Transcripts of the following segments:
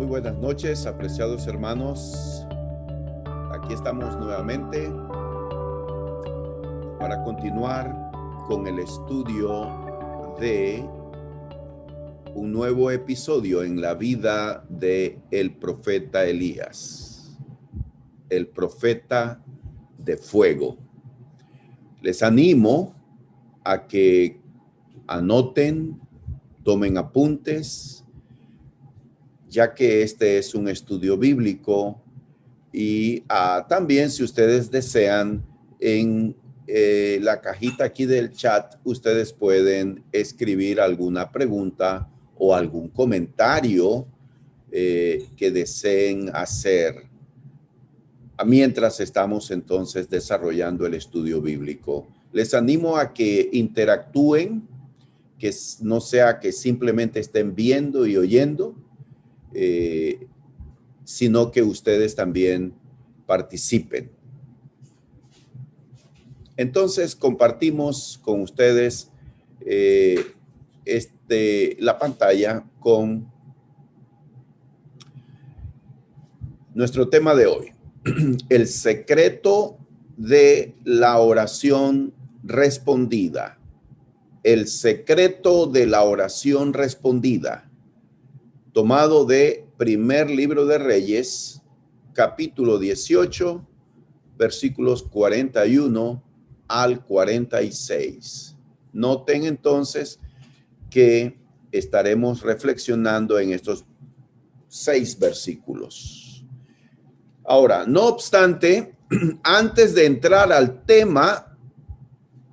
buenas noches, apreciados hermanos. Aquí estamos nuevamente para continuar con el estudio de un nuevo episodio en la vida de el profeta Elías, el profeta de fuego. Les animo a que anoten, tomen apuntes, ya que este es un estudio bíblico y también, si ustedes desean, en la cajita aquí del chat, ustedes pueden escribir alguna pregunta o algún comentario que deseen hacer mientras estamos entonces desarrollando el estudio bíblico. Les animo a que interactúen, que no sea que simplemente estén viendo y oyendo, sino que ustedes también participen. Entonces compartimos con ustedes la pantalla con nuestro tema de hoy, el secreto de la oración respondida. El secreto de la oración respondida, tomado de Primer Libro de Reyes, capítulo 18, versículos 41 al 46. Noten entonces que estaremos reflexionando en estos 6 versículos. Ahora, no obstante, antes de entrar al tema,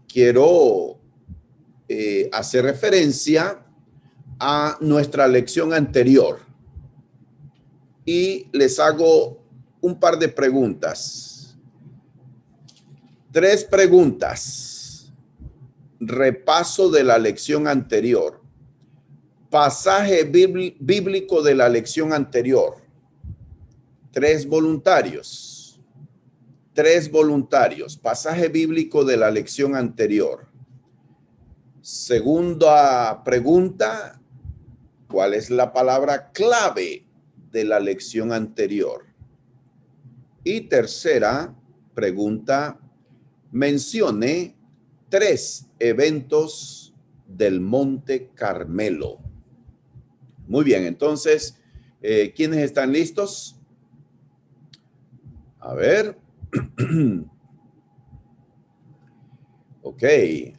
quiero hacer referencia a nuestra lección anterior y les hago un par de preguntas. 3 preguntas. Repaso de la lección anterior. Pasaje bíblico de la lección anterior. 3 voluntarios. 3 voluntarios. Pasaje bíblico de la lección anterior. Segunda pregunta. ¿Cuál es la palabra clave de la lección anterior? Y tercera pregunta, mencione 3 eventos del Monte Carmelo. Muy bien, entonces, ¿quiénes están listos? A ver. Ok,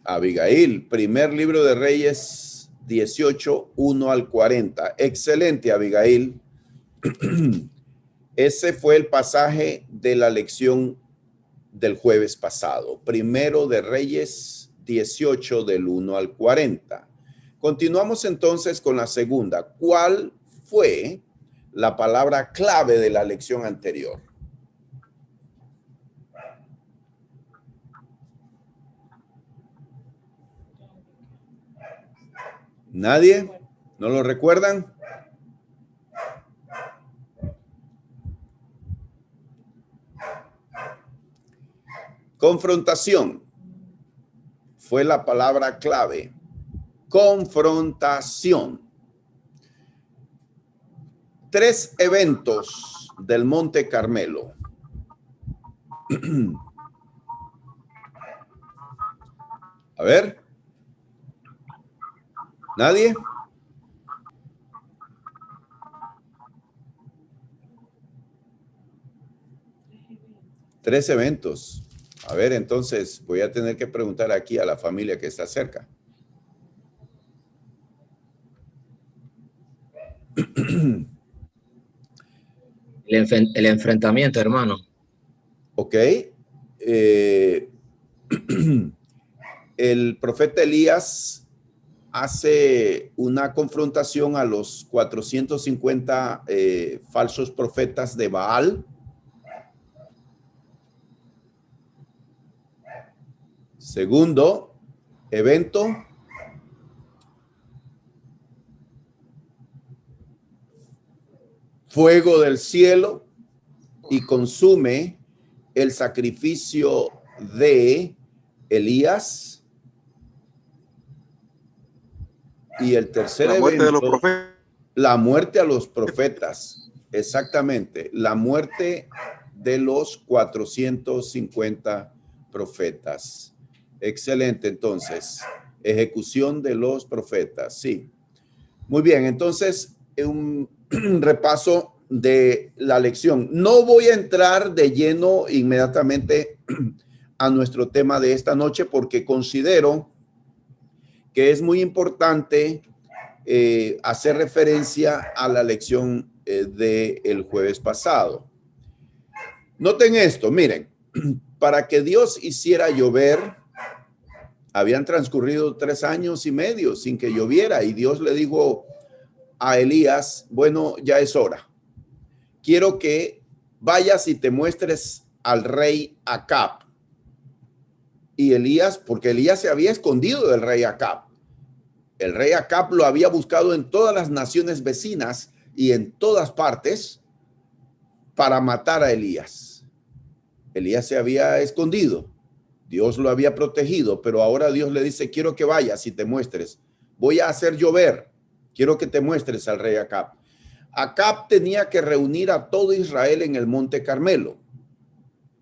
Abigail, Primer Libro de Reyes 18, 1 al 40. Excelente, Abigail. Ese fue el pasaje de la lección del jueves pasado. Primero de Reyes 18, del 1 al 40. Continuamos entonces con la segunda. ¿Cuál fue la palabra clave de la lección anterior? ¿Nadie? ¿No lo recuerdan? Confrontación fue la palabra clave. Confrontación. 3 eventos del Monte Carmelo. A ver. ¿Nadie? Tres eventos. A ver, entonces voy a tener que preguntar aquí a la familia que está cerca. El enfrentamiento, hermano. Ok. El profeta Elías hace una confrontación a los 450 falsos profetas de Baal. Segundo evento, fuego del cielo y consume el sacrificio de Elías. Y el tercer la muerte evento, de los profetas. La muerte a los profetas, exactamente, la muerte de los 450 profetas. Excelente, entonces, ejecución de los profetas, sí. Muy bien, entonces, un repaso de la lección. No voy a entrar de lleno inmediatamente a nuestro tema de esta noche porque considero que es muy importante hacer referencia a la lección del jueves pasado. Noten esto, miren, para que Dios hiciera llover, habían transcurrido 3 años y medio sin que lloviera y Dios le dijo a Elías, bueno, ya es hora. Quiero que vayas y te muestres al rey Acab. Y Elías, porque Elías se había escondido del rey Acab. El rey Acab lo había buscado en todas las naciones vecinas y en todas partes para matar a Elías. Elías se había escondido. Dios lo había protegido, pero ahora Dios le dice, quiero que vayas y te muestres. Voy a hacer llover. Quiero que te muestres al rey Acab. Acab tenía que reunir a todo Israel en el monte Carmelo,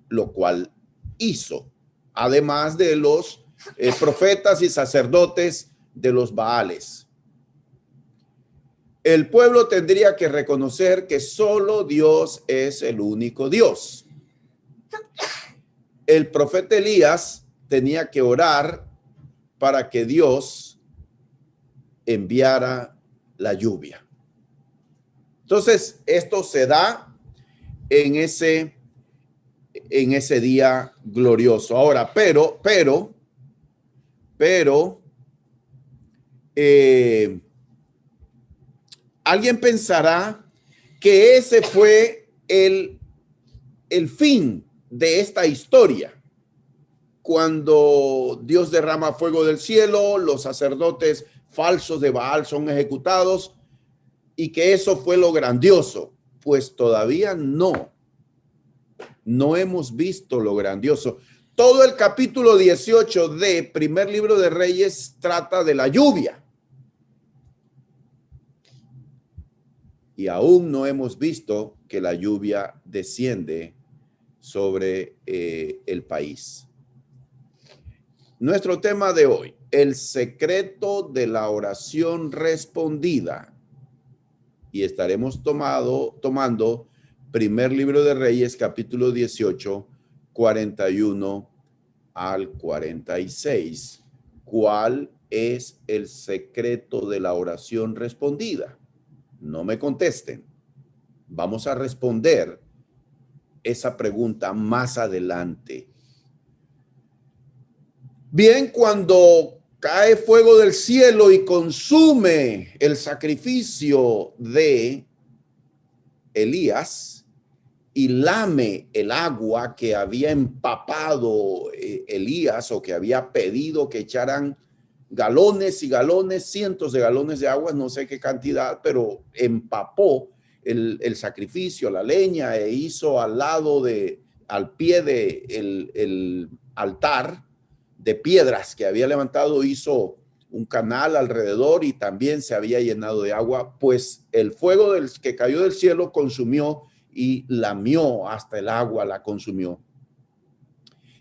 lo cual hizo, además de los profetas y sacerdotes de los Baales. El pueblo tendría que reconocer que solo Dios es el único Dios. El profeta Elías tenía que orar para que Dios enviara la lluvia. Entonces, esto se da en ese día glorioso. Ahora, pero, alguien pensará que ese fue el fin de esta historia. Cuando Dios derrama fuego del cielo, los sacerdotes falsos de Baal son ejecutados y que eso fue lo grandioso. Pues todavía no hemos visto lo grandioso. Todo el capítulo 18 de primer libro de Reyes trata de la lluvia. Y aún no hemos visto que la lluvia desciende sobre el país. Nuestro tema de hoy, el secreto de la oración respondida. Y estaremos tomando primer libro de Reyes, capítulo 18, 41 al 46. ¿Cuál es el secreto de la oración respondida? No me contesten. Vamos a responder esa pregunta más adelante. Bien, cuando cae fuego del cielo y consume el sacrificio de Elías y lame el agua que había empapado Elías o que había pedido que echaran galones y galones, cientos de galones de agua, no sé qué cantidad, pero empapó el sacrificio, la leña, e hizo al pie de el altar de piedras que había levantado, hizo un canal alrededor y también se había llenado de agua, pues el fuego que cayó del cielo consumió y lamió hasta el agua, la consumió.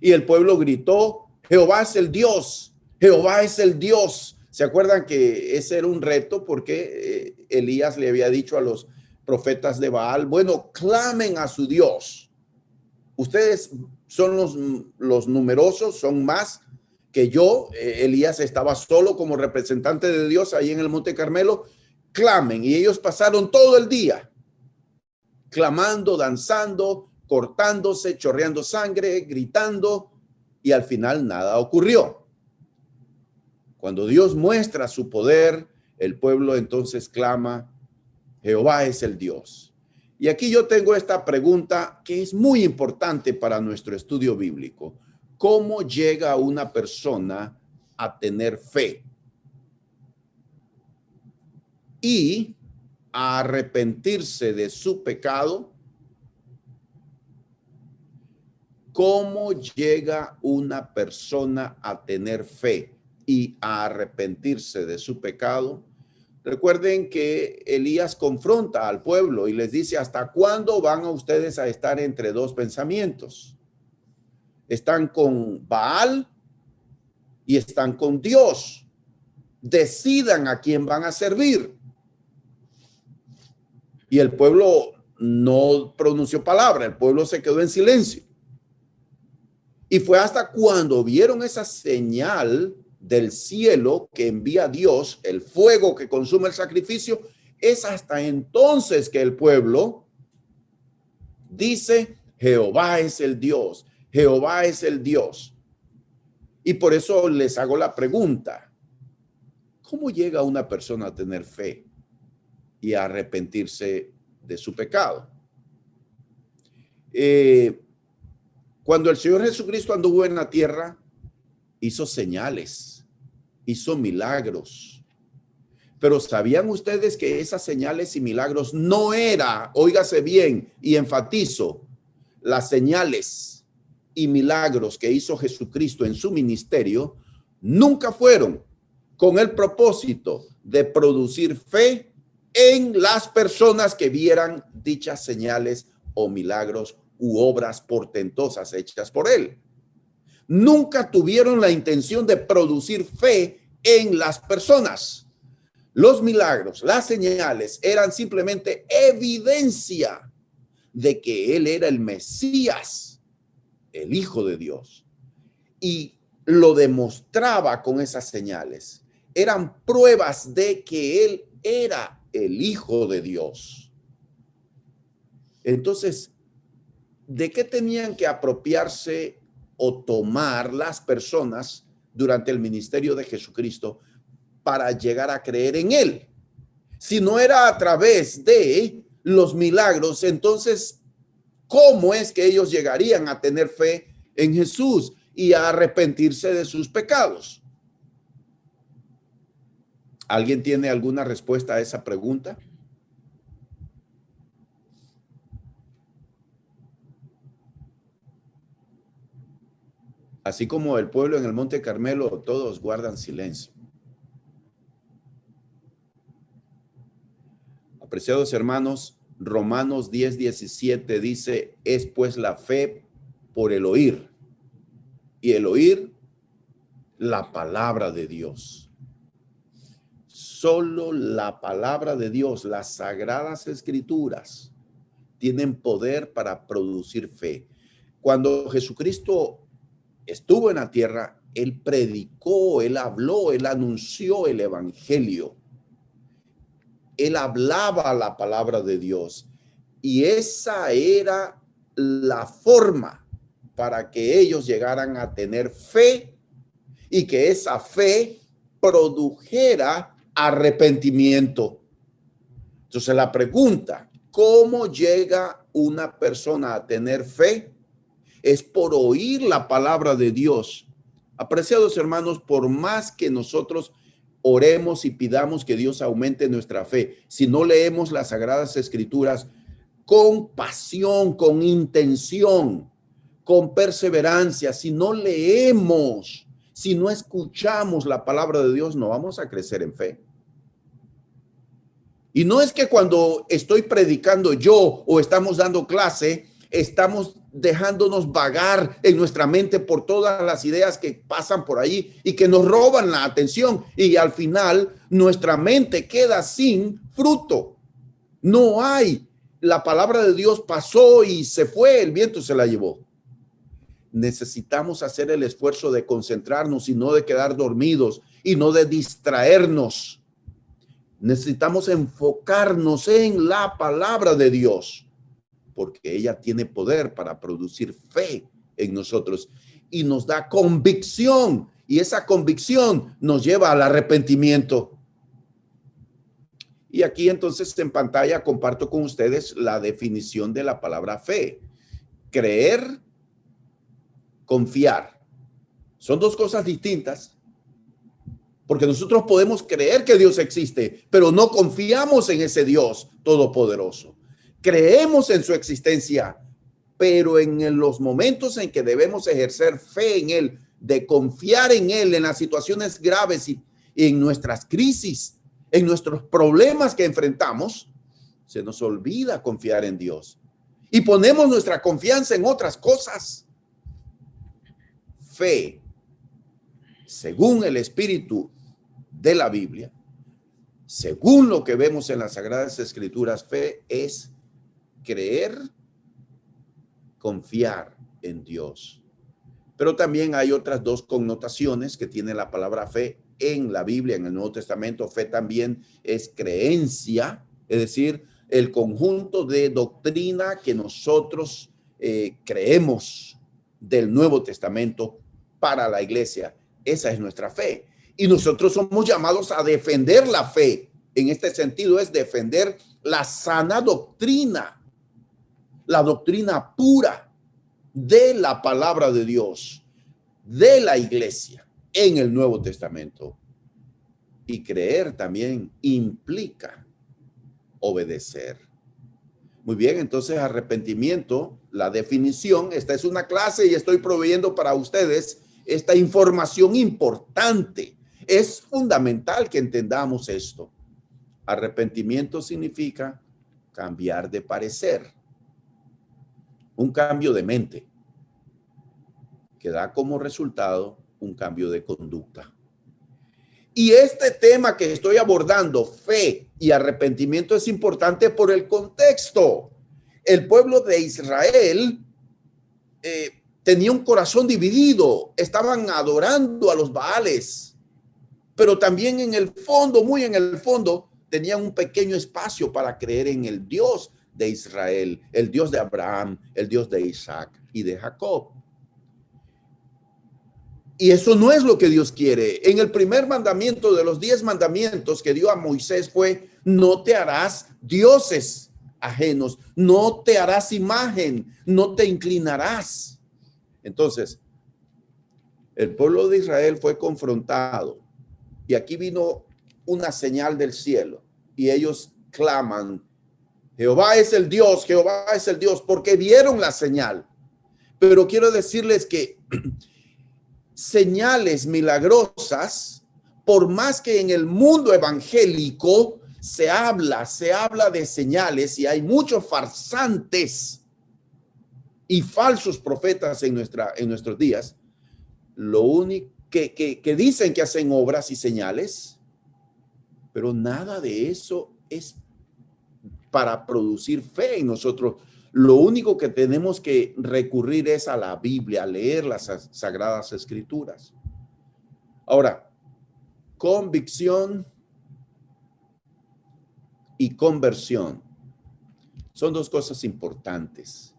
Y el pueblo gritó, Jehová es el Dios, Jehová es el Dios. ¿Se acuerdan que ese era un reto? Porque Elías le había dicho a los profetas de Baal, bueno, clamen a su Dios. Ustedes son los numerosos, son más que yo. Elías estaba solo como representante de Dios ahí en el Monte Carmelo. Clamen. Y ellos pasaron todo el día clamando, danzando, cortándose, chorreando sangre, gritando, y al final nada ocurrió. Cuando Dios muestra su poder, el pueblo entonces clama, Jehová es el Dios. Y aquí yo tengo esta pregunta que es muy importante para nuestro estudio bíblico. ¿Cómo llega una persona a tener fe y a arrepentirse de su pecado? ¿Cómo llega una persona a tener fe y a arrepentirse de su pecado? Recuerden que Elías confronta al pueblo y les dice, ¿hasta cuándo van a ustedes a estar entre dos pensamientos? Están con Baal y están con Dios. Decidan a quién van a servir. Y el pueblo no pronunció palabra, el pueblo se quedó en silencio. Y fue hasta cuando vieron esa señal del cielo que envía Dios, el fuego que consume el sacrificio, es hasta entonces que el pueblo dice, Jehová es el Dios, Jehová es el Dios. Y por eso les hago la pregunta, ¿cómo llega una persona a tener fe y a arrepentirse de su pecado? Cuando el Señor Jesucristo anduvo en la tierra, hizo señales, hizo milagros. Pero ¿sabían ustedes que esas señales y milagros no era, óigase bien y enfatizo, las señales y milagros que hizo Jesucristo en su ministerio nunca fueron con el propósito de producir fe en las personas que vieran dichas señales o milagros u obras portentosas hechas por él? Nunca tuvieron la intención de producir fe en las personas. Los milagros, las señales eran simplemente evidencia de que él era el Mesías, el Hijo de Dios. Y lo demostraba con esas señales. Eran pruebas de que él era el Hijo de Dios. Entonces, ¿de qué tenían que apropiarse o tomar las personas durante el ministerio de Jesucristo para llegar a creer en él? Si no era a través de los milagros, entonces, ¿cómo es que ellos llegarían a tener fe en Jesús y a arrepentirse de sus pecados? ¿Alguien tiene alguna respuesta a esa pregunta? Así como el pueblo en el Monte Carmelo, todos guardan silencio. Apreciados hermanos, Romanos 10:17 dice, es pues la fe por el oír, y el oír la palabra de Dios. Solo la palabra de Dios, las sagradas escrituras, tienen poder para producir fe. Cuando Jesucristo estuvo en la tierra, él predicó, él habló, él anunció el evangelio. Él hablaba la palabra de Dios y esa era la forma para que ellos llegaran a tener fe y que esa fe produjera arrepentimiento. Entonces la pregunta, ¿cómo llega una persona a tener fe? Es por oír la palabra de Dios. Apreciados hermanos, por más que nosotros oremos y pidamos que Dios aumente nuestra fe, si no leemos las Sagradas Escrituras con pasión, con intención, con perseverancia, si no leemos, si no escuchamos la palabra de Dios, no vamos a crecer en fe. Y no es que cuando estoy predicando yo o estamos dando clase, estamos dejándonos vagar en nuestra mente por todas las ideas que pasan por ahí y que nos roban la atención y al final nuestra mente queda sin fruto. No hay, la palabra de Dios pasó y se fue, el viento se la llevó. Necesitamos hacer el esfuerzo de concentrarnos y no de quedar dormidos y no de distraernos. Necesitamos enfocarnos en la palabra de Dios, porque ella tiene poder para producir fe en nosotros y nos da convicción, y esa convicción nos lleva al arrepentimiento. Y aquí entonces en pantalla comparto con ustedes la definición de la palabra fe. Creer, confiar. Son dos cosas distintas, porque nosotros podemos creer que Dios existe, pero no confiamos en ese Dios todopoderoso. Creemos en su existencia, pero en los momentos en que debemos ejercer fe en él, de confiar en él en las situaciones graves y en nuestras crisis, en nuestros problemas que enfrentamos, se nos olvida confiar en Dios y ponemos nuestra confianza en otras cosas. Fe, según el espíritu de la Biblia, según lo que vemos en las Sagradas Escrituras, fe es creer, confiar en Dios. Pero también hay otras dos connotaciones que tiene la palabra fe en la Biblia, en el Nuevo Testamento. Fe también es creencia, es decir, el conjunto de doctrina que nosotros creemos del Nuevo Testamento para la iglesia. Esa es nuestra fe. Y nosotros somos llamados a defender la fe. En este sentido es defender la sana doctrina, la doctrina pura de la palabra de Dios, de la iglesia en el Nuevo Testamento. Y creer también implica obedecer. Muy bien, entonces arrepentimiento, la definición, esta es una clase y estoy proveyendo para ustedes esta información importante. Es fundamental que entendamos esto. Arrepentimiento significa cambiar de parecer, un cambio de mente que da como resultado un cambio de conducta. Y este tema que estoy abordando, fe y arrepentimiento, es importante por el contexto. El pueblo de Israel tenía un corazón dividido, estaban adorando a los Baales, pero también en el fondo, muy en el fondo, tenían un pequeño espacio para creer en el Dios de Israel, el Dios de Abraham, el Dios de Isaac y de Jacob. Y eso no es lo que Dios quiere. En el primer mandamiento de los 10 mandamientos que dio a Moisés fue: no te harás dioses ajenos, no te harás imagen, no te inclinarás. Entonces, el pueblo de Israel fue confrontado y aquí vino una señal del cielo y ellos claman: Jehová es el Dios, Jehová es el Dios, porque vieron la señal. Pero quiero decirles que señales milagrosas, por más que en el mundo evangélico se habla de señales y hay muchos farsantes y falsos profetas en nuestros días, lo único que dicen que hacen obras y señales, pero nada de eso es para producir fe en nosotros. Lo único que tenemos que recurrir es a la Biblia, a leer las Sagradas Escrituras. Ahora, convicción y conversión son dos cosas importantes.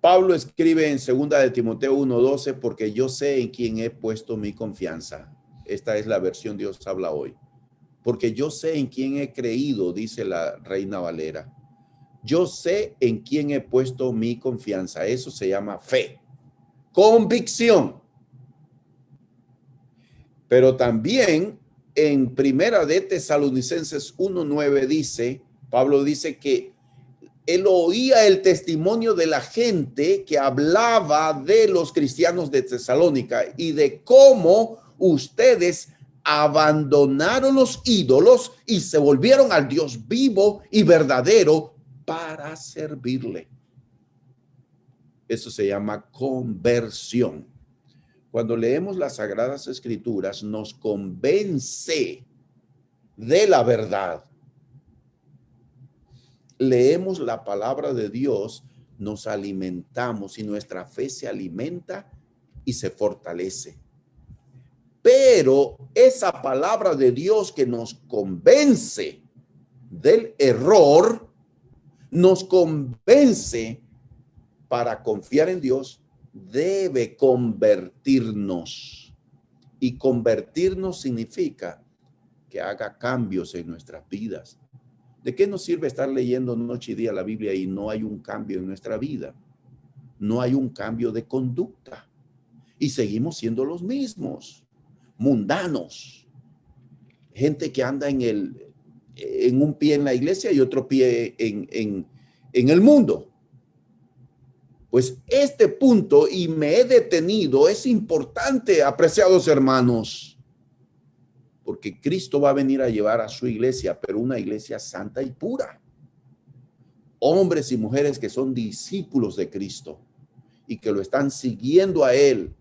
Pablo escribe en 2 de Timoteo 1:12, porque yo sé en quién he puesto mi confianza. Esta es la versión Dios habla hoy. Porque yo sé en quién he creído, dice la Reina Valera. Yo sé en quién he puesto mi confianza. Eso se llama fe. Convicción. Pero también en Primera de Tesalonicenses 1:9 dice, Pablo dice que él oía el testimonio de la gente que hablaba de los cristianos de Tesalónica y de cómo ustedes abandonaron los ídolos y se volvieron al Dios vivo y verdadero para servirle. Eso se llama conversión. Cuando leemos las Sagradas Escrituras, nos convence de la verdad. Leemos la palabra de Dios, nos alimentamos y nuestra fe se alimenta y se fortalece. Pero esa palabra de Dios que nos convence del error, nos convence para confiar en Dios, debe convertirnos. Y convertirnos significa que haga cambios en nuestras vidas. ¿De qué nos sirve estar leyendo noche y día la Biblia y no hay un cambio en nuestra vida? No hay un cambio de conducta. Y seguimos siendo los mismos, mundanos. Gente que anda en un pie en la iglesia y otro pie en el mundo. Pues este punto, y me he detenido, es importante, apreciados hermanos, porque Cristo va a venir a llevar a su iglesia, pero una iglesia santa y pura. Hombres y mujeres que son discípulos de Cristo y que lo están siguiendo a Él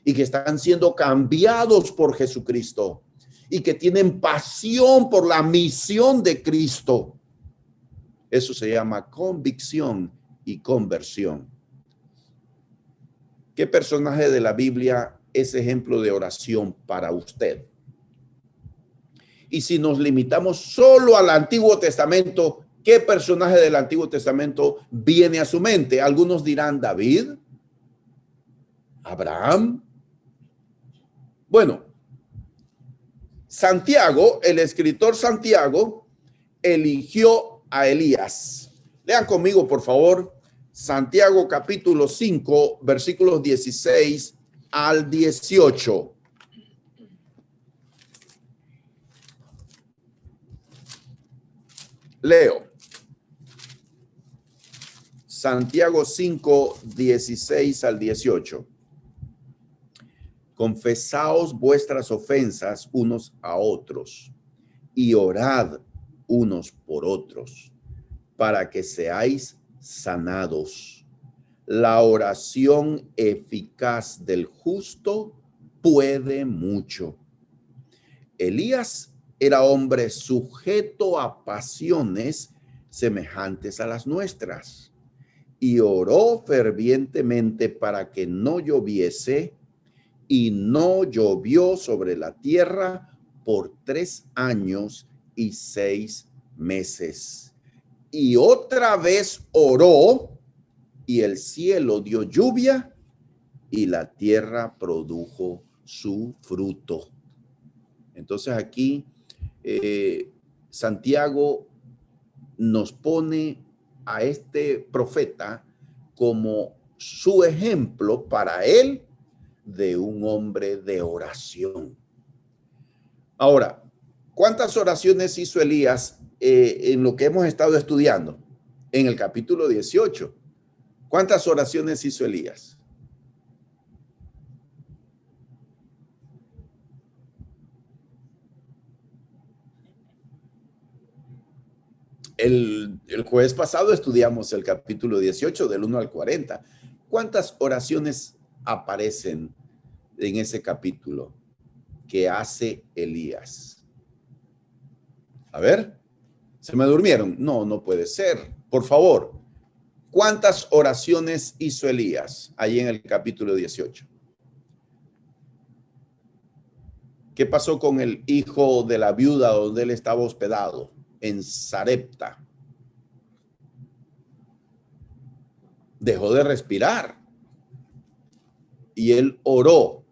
y que están siendo cambiados por Jesucristo y que tienen pasión por la misión de Cristo. Eso se llama convicción y conversión. ¿Qué personaje de la Biblia es ejemplo de oración para usted? Y si nos limitamos solo al Antiguo Testamento, ¿qué personaje del Antiguo Testamento viene a su mente? Algunos dirán David, Abraham. Bueno, Santiago, el escritor Santiago, eligió a Elías. Lean conmigo, por favor, Santiago capítulo 5, versículos 16 al 18. Leo. Santiago 5, 16 al 18. Confesaos vuestras ofensas unos a otros y orad unos por otros para que seáis sanados. La oración eficaz del justo puede mucho. Elías era hombre sujeto a pasiones semejantes a las nuestras y oró fervientemente para que no lloviese, y no llovió sobre la tierra por 3 años y 6 meses. Y otra vez oró, y el cielo dio lluvia, y la tierra produjo su fruto. Entonces aquí Santiago nos pone a este profeta como su ejemplo para él de un hombre de oración. Ahora, ¿cuántas oraciones hizo Elías en lo que hemos estado estudiando? En el capítulo 18. ¿Cuántas oraciones hizo Elías? El jueves pasado estudiamos el capítulo 18 del 1 al 40. ¿Cuántas oraciones aparecen en ese capítulo que hace Elías? A ver, ¿se me durmieron? No, no puede ser. Por favor, ¿cuántas oraciones hizo Elías ahí en el capítulo 18? ¿Qué pasó con el hijo de la viuda donde él estaba hospedado? En Sarepta. Dejó de respirar y él oró.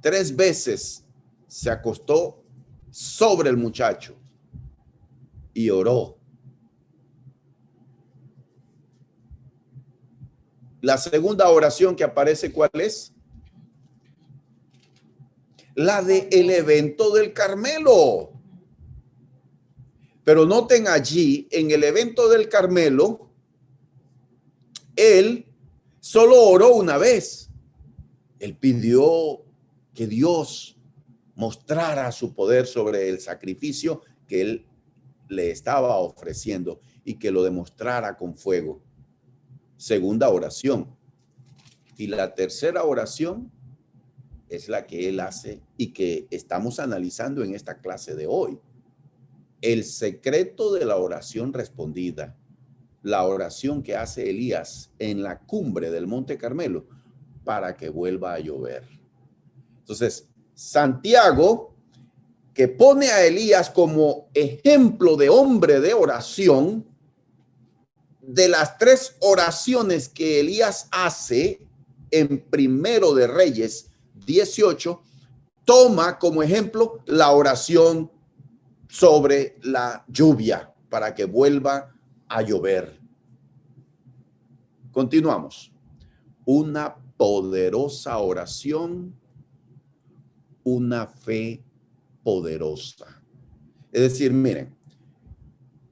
3 veces se acostó sobre el muchacho y oró. La segunda oración que aparece, ¿cuál es? La de el evento del Carmelo. Pero noten allí, en el evento del Carmelo, él solo oró una vez. Él pidió que Dios mostrara su poder sobre el sacrificio que él le estaba ofreciendo y que lo demostrara con fuego. Segunda oración. Y la tercera oración es la que él hace y que estamos analizando en esta clase de hoy. El secreto de la oración respondida, la oración que hace Elías en la cumbre del Monte Carmelo para que vuelva a llover. Entonces, Santiago, que pone a Elías como ejemplo de hombre de oración, de las 3 oraciones que Elías hace en Primero de Reyes 18, toma como ejemplo la oración sobre la lluvia para que vuelva a llover. Continuamos. Una poderosa oración, una fe poderosa. Es decir, miren,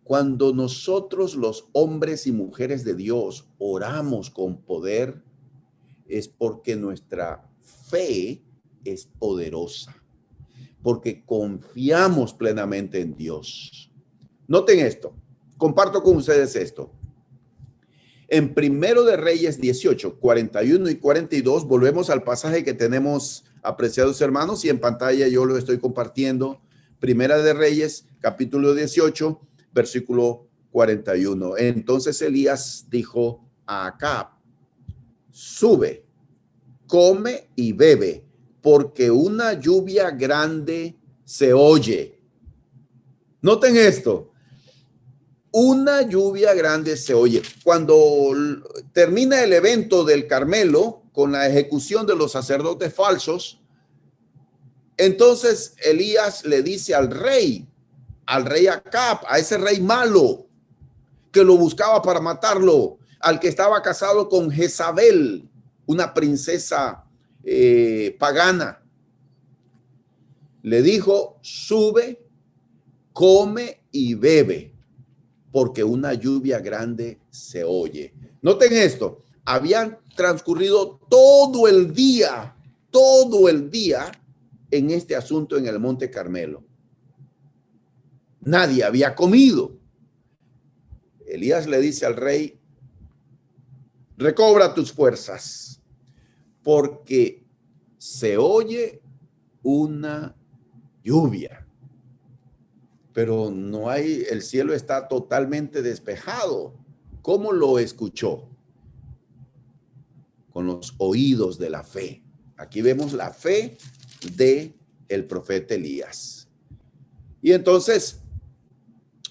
cuando nosotros los hombres y mujeres de Dios oramos con poder, es porque nuestra fe es poderosa. porque confiamos plenamente en Dios. Noten esto, comparto con ustedes esto. En Primero de Reyes 18, 41 y 42, volvemos al pasaje que tenemos, apreciados hermanos, y en pantalla yo lo estoy compartiendo. Primera de Reyes, capítulo 18, versículo 41. Entonces Elías dijo a Acab: sube, come y bebe, porque una lluvia grande se oye. Noten esto. Una lluvia grande se oye. Cuando termina el evento del Carmelo con la ejecución de los sacerdotes falsos, entonces Elías le dice al rey Acab, a ese rey malo que lo buscaba para matarlo, al que estaba casado con Jezabel, una princesa pagana, le dijo: sube, come y bebe, porque una lluvia grande se oye. Noten esto, habían transcurrido todo el día en este asunto en el Monte Carmelo. Nadie había comido. Elías le dice al rey: recobra tus fuerzas, porque se oye una lluvia. Pero no hay, el cielo está totalmente despejado. ¿Cómo lo escuchó? Con los oídos de la fe. Aquí vemos la fe de el profeta Elías. Y entonces,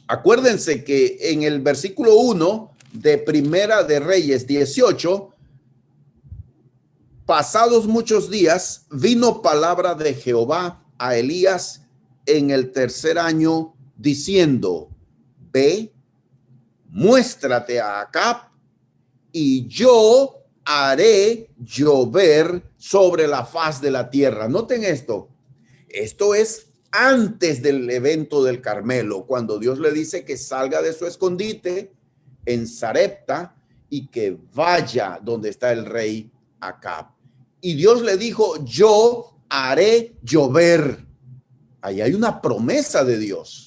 acuérdense que en el versículo 1 de Primera de Reyes 18, pasados muchos días, vino palabra de Jehová a Elías en el tercer año, diciendo: ve, muéstrate a Acab, y yo haré llover sobre la faz de la tierra. Noten esto. Esto es antes del evento del Carmelo, cuando Dios le dice que salga de su escondite en Sarepta y que vaya donde está el rey Acab. Y Dios le dijo: yo haré llover. Ahí hay una promesa de Dios.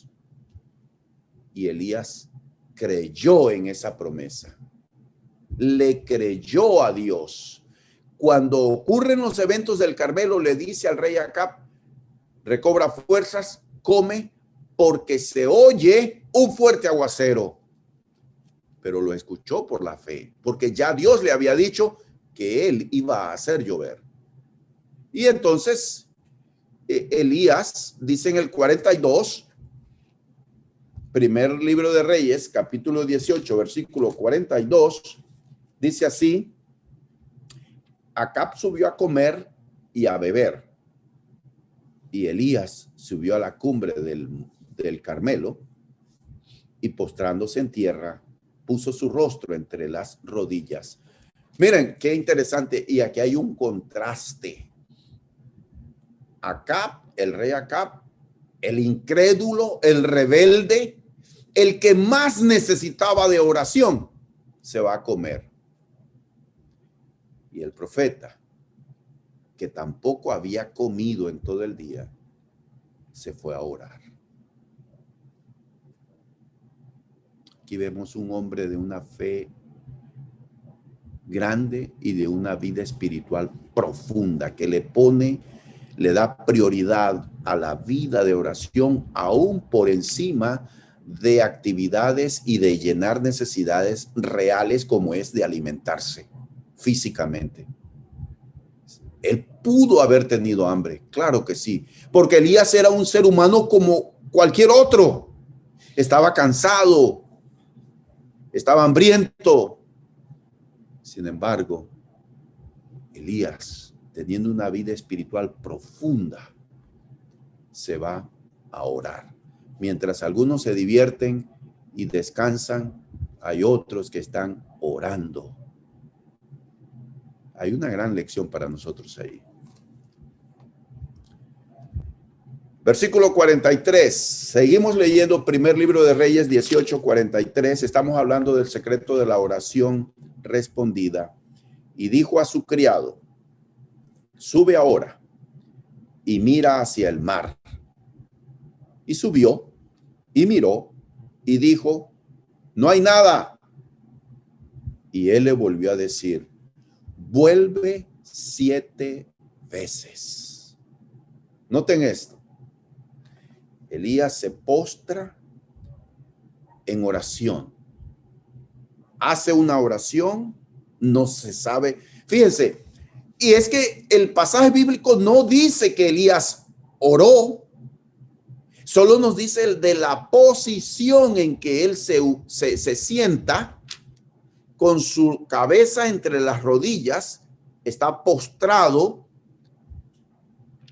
Y Elías creyó en esa promesa. Le creyó a Dios. Cuando ocurren los eventos del Carmelo, le dice al rey Acab: recobra fuerzas, come, porque se oye un fuerte aguacero. Pero lo escuchó por la fe, porque ya Dios le había dicho que él iba a hacer llover. Y entonces Elías dice en el 42, primer libro de Reyes, capítulo 18, versículo 42, dice así: Acab subió a comer y a beber, y Elías subió a la cumbre del Carmelo, y postrándose en tierra, puso su rostro entre las rodillas. Miren, qué interesante, y aquí hay un contraste. Acab, el rey Acab, el incrédulo, el rebelde, el que más necesitaba de oración, se va a comer. Y el profeta, que tampoco había comido en todo el día, se fue a orar. Aquí vemos un hombre de una fe grande y de una vida espiritual profunda, que le da prioridad a la vida de oración, aún por encima de actividades y de llenar necesidades reales, como es de alimentarse físicamente. Él pudo haber tenido hambre, claro que sí, porque Elías era un ser humano como cualquier otro. Estaba cansado, estaba hambriento. Sin embargo, Elías, teniendo una vida espiritual profunda, se va a orar. Mientras algunos se divierten y descansan, hay otros que están orando. Hay una gran lección para nosotros ahí. Versículo 43. Seguimos leyendo primer libro de Reyes 18, 43. Estamos hablando del secreto de la oración respondida. Y dijo a su criado: sube ahora y mira hacia el mar. Y subió y miró y dijo, no hay nada. Y él le volvió a decir, vuelve 7 veces. Noten esto. Elías se postra en oración. Hace una oración, no se sabe. Fíjense, y es que el pasaje bíblico no dice que Elías oró, solo nos dice de la posición en que él se sienta con su cabeza entre las rodillas, está postrado,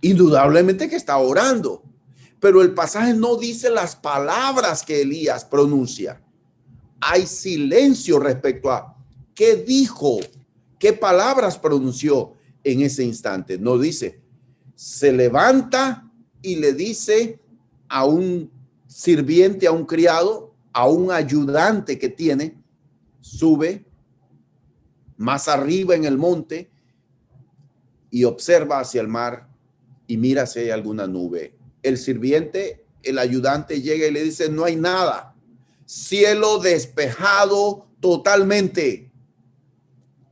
indudablemente que está orando, pero el pasaje no dice las palabras que Elías pronuncia. Hay silencio respecto a qué dijo, qué palabras pronunció en ese instante. No dice, se levanta y le dice a un sirviente, a un criado, a un ayudante que tiene, sube más arriba en el monte y observa hacia el mar y mira si hay alguna nube. El sirviente, el ayudante llega y le dice, no hay nada. Cielo despejado totalmente.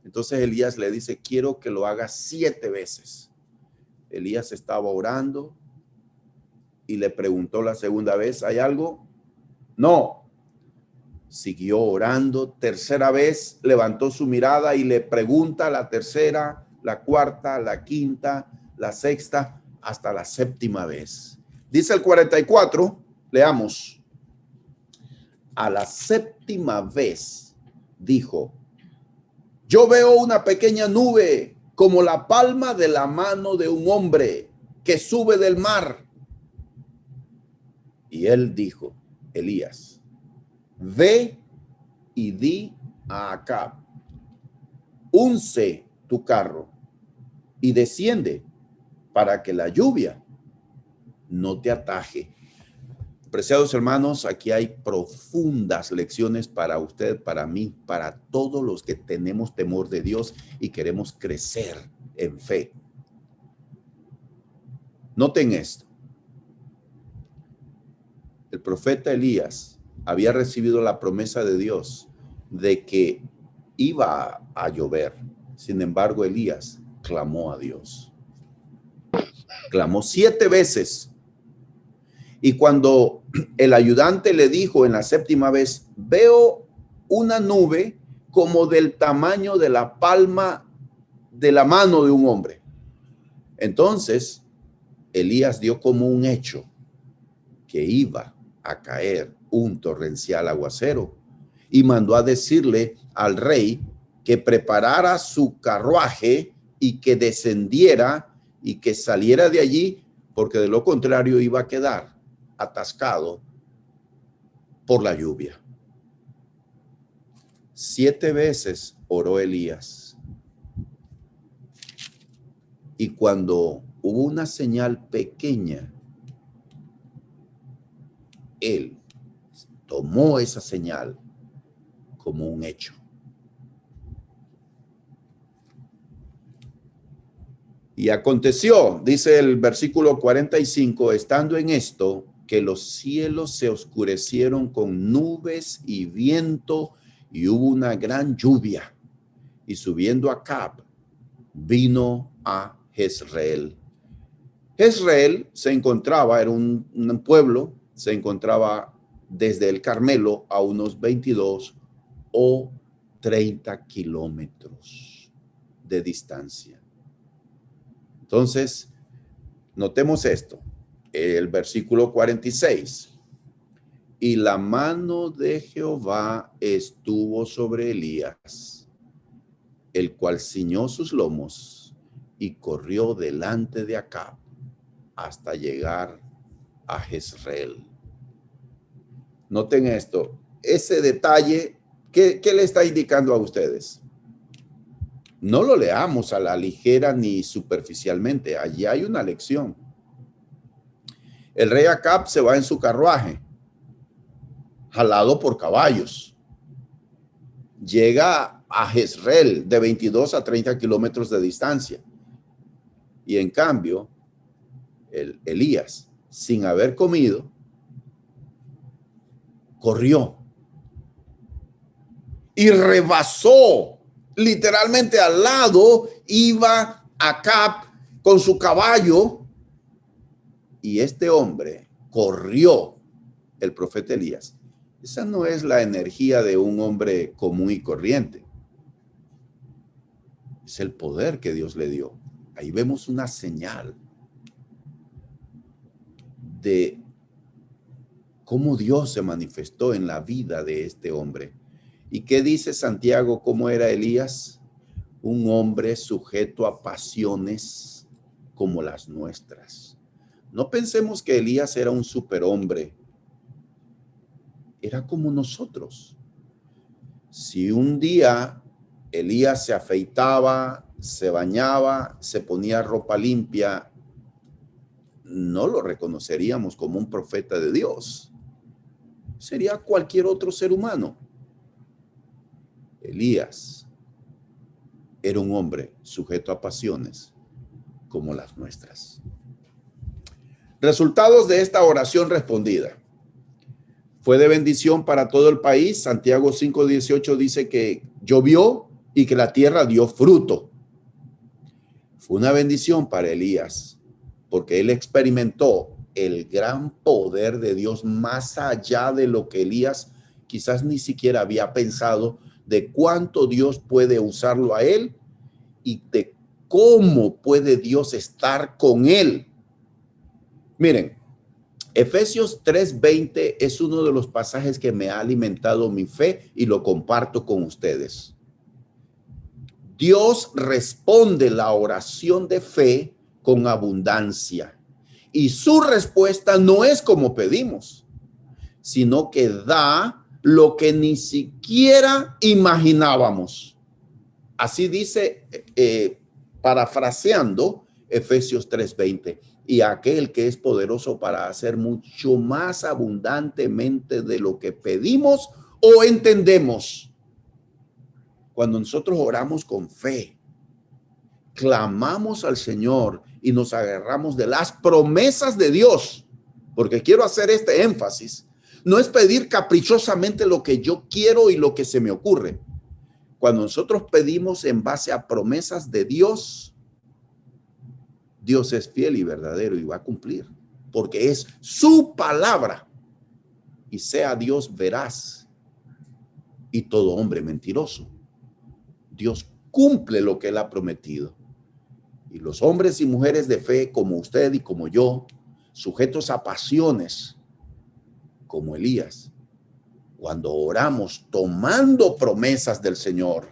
Entonces Elías le dice, quiero que lo haga 7 veces. Elías estaba orando y le preguntó la segunda vez, ¿hay algo? No. Siguió orando. Tercera vez levantó su mirada y le pregunta la tercera, la cuarta, la quinta, la sexta, hasta la 7ª vez. Dice el 44, leamos. A la 7ª vez dijo, yo veo una pequeña nube como la palma de la mano de un hombre que sube del mar. Y él dijo, Elías, ve y di a Acab, unce tu carro y desciende para que la lluvia no te ataje. Preciados hermanos, aquí hay profundas lecciones para usted, para mí, para todos los que tenemos temor de Dios y queremos crecer en fe. Noten esto. El profeta Elías había recibido la promesa de Dios de que iba a llover. Sin embargo, Elías clamó a Dios. Clamó 7 veces. Y cuando el ayudante le dijo en la 7ª vez, veo una nube como del tamaño de la palma de la mano de un hombre. Entonces, Elías dio como un hecho que iba a caer un torrencial aguacero y mandó a decirle al rey que preparara su carruaje y que descendiera y que saliera de allí, porque de lo contrario iba a quedar atascado por la lluvia. 7 veces oró Elías. Y cuando hubo una señal pequeña, él tomó esa señal como un hecho. Y aconteció, dice el versículo 45, estando en esto, que los cielos se oscurecieron con nubes y viento, y hubo una gran lluvia. Y subiendo Acab, vino a Jezreel. Jezreel se encontraba, era un pueblo, se encontraba desde el Carmelo a unos 22 o 30 kilómetros de distancia. Entonces, notemos esto, el versículo 46. Y la mano de Jehová estuvo sobre Elías, el cual ciñó sus lomos y corrió delante de Acab hasta llegar a Jezreel. Noten esto, ese detalle, ¿qué le está indicando a ustedes? No lo leamos a la ligera ni superficialmente, allí hay una lección. El rey Acab se va en su carruaje, jalado por caballos. Llega a Jezreel de 22 a 30 kilómetros de distancia. Y en cambio, Elías, sin haber comido, corrió y rebasó. Literalmente al lado iba Acab con su caballo y este hombre corrió, el profeta Elías. Esa no es la energía de un hombre común y corriente. Es el poder que Dios le dio. Ahí vemos una señal de cómo Dios se manifestó en la vida de este hombre. ¿Y qué dice Santiago? ¿Cómo era Elías? Un hombre sujeto a pasiones como las nuestras. No pensemos que Elías era un superhombre. Era como nosotros. Si un día Elías se afeitaba, se bañaba, se ponía ropa limpia, no lo reconoceríamos como un profeta de Dios. Sería cualquier otro ser humano. Elías era un hombre sujeto a pasiones como las nuestras. Resultados de esta oración respondida. Fue de bendición para todo el país. Santiago 5:18 dice que llovió y que la tierra dio fruto. Fue una bendición para Elías porque él experimentó el gran poder de Dios más allá de lo que Elías quizás ni siquiera había pensado, de cuánto Dios puede usarlo a él y de cómo puede Dios estar con él. Miren, Efesios 3:20 es uno de los pasajes que me ha alimentado mi fe y lo comparto con ustedes. Dios responde la oración de fe con abundancia y su respuesta no es como pedimos, sino que da lo que ni siquiera imaginábamos. Así dice, parafraseando Efesios 3:20. Y aquel que es poderoso para hacer mucho más abundantemente de lo que pedimos o entendemos. Cuando nosotros oramos con fe, clamamos al Señor y nos agarramos de las promesas de Dios, porque quiero hacer este énfasis, no es pedir caprichosamente lo que yo quiero y lo que se me ocurre. Cuando nosotros pedimos en base a promesas de Dios, Dios es fiel y verdadero y va a cumplir, porque es su palabra. Y sea Dios veraz y todo hombre mentiroso. Dios cumple lo que él ha prometido. Y los hombres y mujeres de fe como usted y como yo, sujetos a pasiones como Elías, cuando oramos tomando promesas del Señor,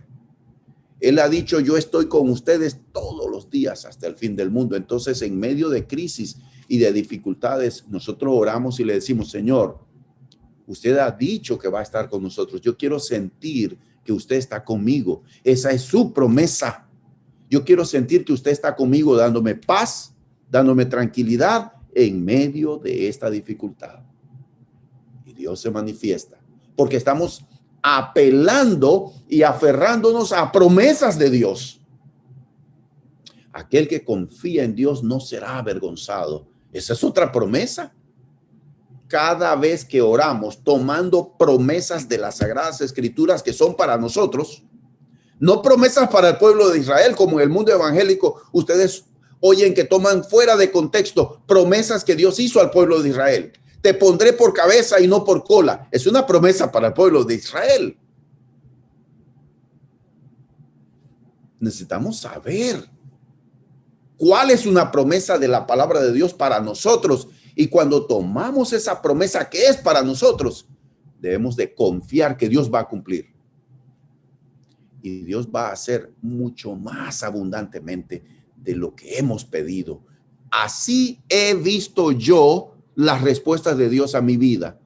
él ha dicho, yo estoy con ustedes todos los días hasta el fin del mundo. Entonces, en medio de crisis y de dificultades, nosotros oramos y le decimos, Señor, usted ha dicho que va a estar con nosotros. Yo quiero sentir que usted está conmigo. Esa es su promesa. Yo quiero sentir que usted está conmigo, dándome paz, dándome tranquilidad en medio de esta dificultad. Y Dios se manifiesta porque estamos apelando y aferrándonos a promesas de Dios. Aquel que confía en Dios no será avergonzado. Esa es otra promesa. Cada vez que oramos tomando promesas de las Sagradas Escrituras que son para nosotros, no promesas para el pueblo de Israel, como en el mundo evangélico ustedes oyen que toman fuera de contexto promesas que Dios hizo al pueblo de Israel. Te pondré por cabeza y no por cola. Es una promesa para el pueblo de Israel. Necesitamos saber cuál es una promesa de la palabra de Dios para nosotros. Y cuando tomamos esa promesa que es para nosotros, debemos de confiar que Dios va a cumplir. Y Dios va a hacer mucho más abundantemente de lo que hemos pedido. Así he visto yo las respuestas de Dios a mi vida.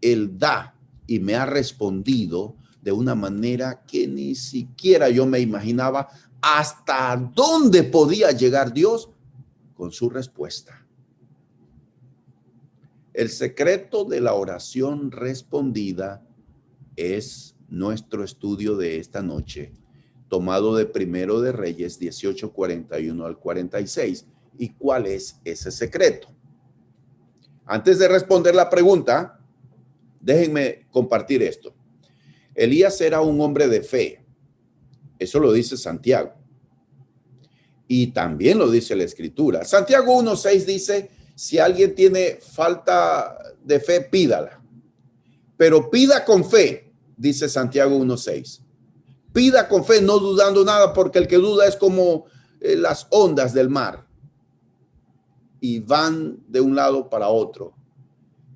Él da y me ha respondido de una manera que ni siquiera yo me imaginaba hasta dónde podía llegar Dios con su respuesta. El secreto de la oración respondida es nuestro estudio de esta noche, tomado de Primero de Reyes 18, 41 al 46. ¿Y cuál es ese secreto? Antes de responder la pregunta, Déjenme compartir esto. Elías era un hombre de fe. Eso lo dice Santiago. Y también lo dice la Escritura. Santiago 1:6 dice, si alguien tiene falta de fe, pídala. Pero pida con fe, dice Santiago 1:6. Pida con fe, no dudando nada, porque el que duda es como las ondas del mar. Y van de un lado para otro.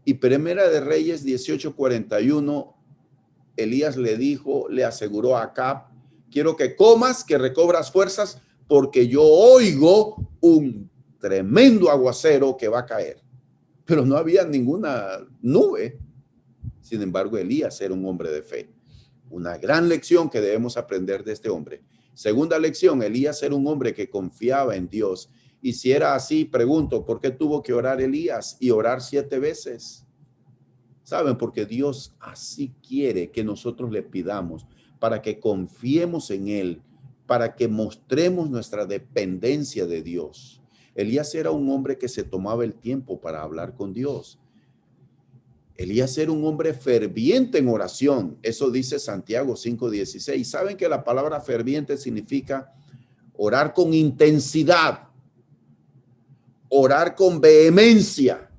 Y Primera de Reyes 18:41, Elías le aseguró a Acab, quiero que comas, que recobras fuerzas, porque yo oigo un tremendo aguacero que va a caer. Pero no había ninguna nube. Sin embargo, Elías era un hombre de fe. Una gran lección que debemos aprender de este hombre. Segunda lección, Elías era un hombre que confiaba en Dios. Y si era así, pregunto, ¿por qué tuvo que orar Elías y orar 7 veces? ¿Saben? Porque Dios así quiere que nosotros le pidamos, para que confiemos en Él, para que mostremos nuestra dependencia de Dios. Elías era un hombre que se tomaba el tiempo para hablar con Dios. Elías era un hombre ferviente en oración. Eso dice Santiago 5:16. ¿Saben que la palabra ferviente significa orar con intensidad, orar con vehemencia?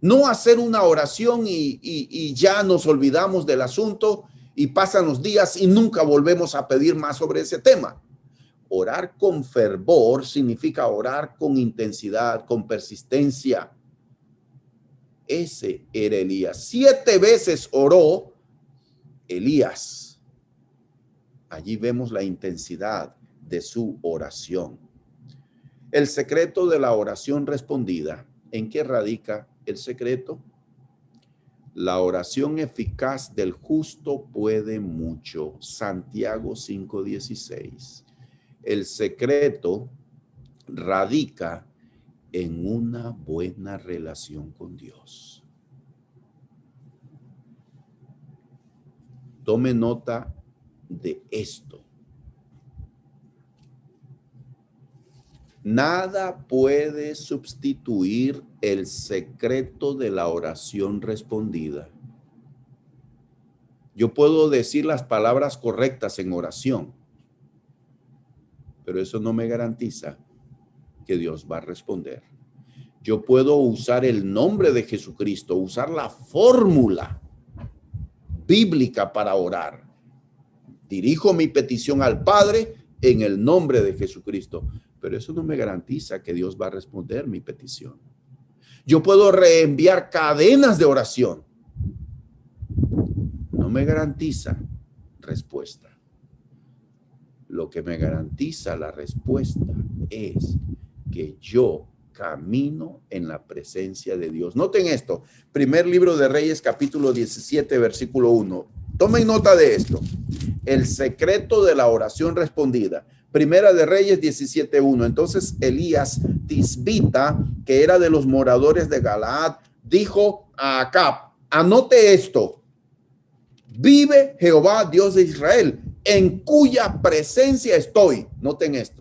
No hacer una oración y ya nos olvidamos del asunto y pasan los días y nunca volvemos a pedir más sobre ese tema. Orar con fervor significa orar con intensidad, con persistencia. Ese era Elías. 7 veces oró Elías. Allí vemos la intensidad de su oración. El secreto de la oración respondida. ¿En qué radica el secreto? La oración eficaz del justo puede mucho. Santiago 5:16. El secreto radica en una buena relación con Dios. Tome nota de esto. Nada puede sustituir el secreto de la oración respondida. Yo puedo decir las palabras correctas en oración, pero eso no me garantiza que Dios va a responder. Yo puedo usar el nombre de Jesucristo, usar la fórmula bíblica para orar. Dirijo mi petición al Padre en el nombre de Jesucristo, pero eso no me garantiza que Dios va a responder mi petición. Yo puedo reenviar cadenas de oración. No me garantiza respuesta. Lo que me garantiza la respuesta es que yo camino en la presencia de Dios. Noten esto, primer libro de Reyes, capítulo 17, versículo 1. Tomen nota de esto. El secreto de la oración respondida. Primera de Reyes 17:1. Entonces Elías Tisbita, que era de los moradores de Galaad, dijo a Acab, anote esto: vive Jehová, Dios de Israel, en cuya presencia estoy. Noten esto.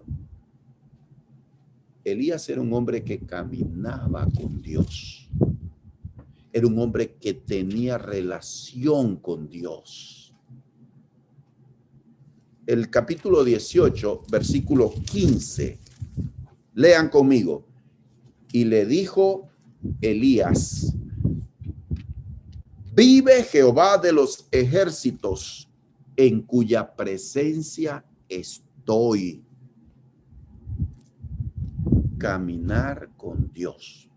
Elías era un hombre que caminaba con Dios. Era un hombre que tenía relación con Dios. El capítulo 18, versículo 15. Lean conmigo. Y le dijo Elías, vive Jehová de los ejércitos, en cuya presencia estoy. Caminar con Dios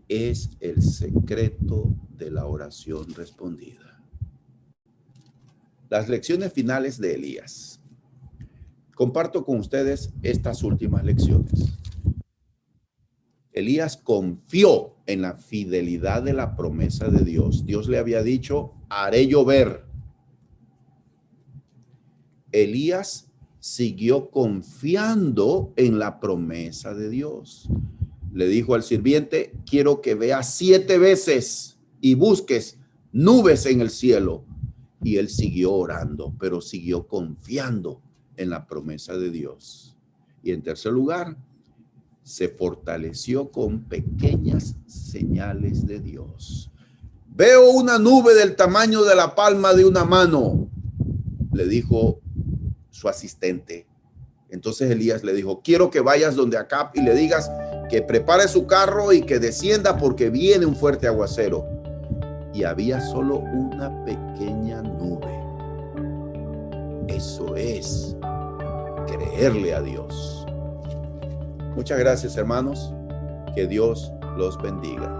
es el secreto de la oración respondida. Las lecciones finales de Elías. Comparto con ustedes estas últimas lecciones. Elías confió en la fidelidad de la promesa de Dios. Dios le había dicho, haré llover. Elías siguió confiando en la promesa de Dios. Le dijo al sirviente, quiero que veas 7 veces y busques nubes en el cielo. Y él siguió orando, pero siguió confiando en la promesa de Dios. Y en tercer lugar, se fortaleció con pequeñas señales de Dios. Veo una nube del tamaño de la palma de una mano, le dijo su asistente. Entonces Elías le dijo, quiero que vayas donde Acab y le digas que prepare su carro y que descienda porque viene un fuerte aguacero. Y había solo una pequeña nube. Eso es creerle a Dios. Muchas gracias, hermanos. Que Dios los bendiga.